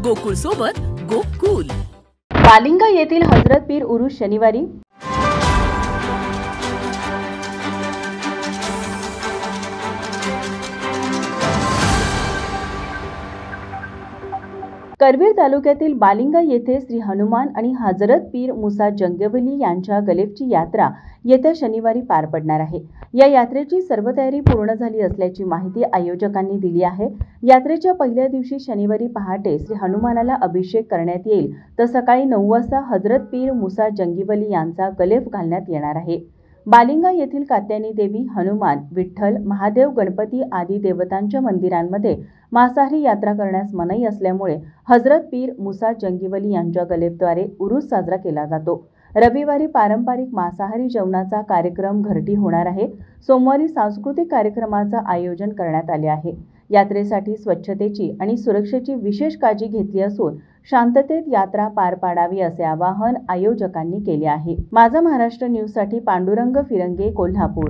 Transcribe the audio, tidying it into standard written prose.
गोकुळ सोबत गोकुल। बालिंगा येथील हजरत पीर उरूस शनिवारी करवीर तालुक्यातील बालिंगा येथे श्री हनुमान आणि हजरत पीर मुसा जंगेवली यांच्या गलेफची यात्रा येत्या शनिवारी पार पडणार आहे। या यात्रेची सर्व तयारी पूर्ण झाली असल्याची माहिती आयोजकांनी दिली आहे। यात्रेच्या पहिल्या दिवशी शनिवारी पहाटे श्री हनुमानाला अभिषेक करण्यात येईल, तर सकाळी 9 वाजता हजरत पीर मुसा जंगेवली यांचा गलेफ घालण्यात येणार आहे। बालिंगा येथील कात्यायनी देवी, हनुमान, विठ्ठल, महादेव, गणपती आदी देवतांच्या मंदिरांमध्ये मांसाहारी यात्रा करण्यास मनाई असल्यामुळे हजरत पीर मुसा जंगेवली यांच्या गलेफद्वारे उरूस साजरा केला जातो। रविवारी पारंपरिक मांसाहारी जेवणाचा कार्यक्रम घरटी होणार आहे। सोमवारी सांस्कृतिक कार्यक्रमाचे आयोजन करण्यात आले आहे। यात्रेसाठी स्वच्छतेची आणि सुरक्षेची विशेष काळजी घेतली असून शांततेत यात्रा पार पाडावी असे आवाहन आयोजकांनी केले आहे। माझा महाराष्ट्र न्यूज साठी पांडुरंग फिरंगे, कोल्हापूर।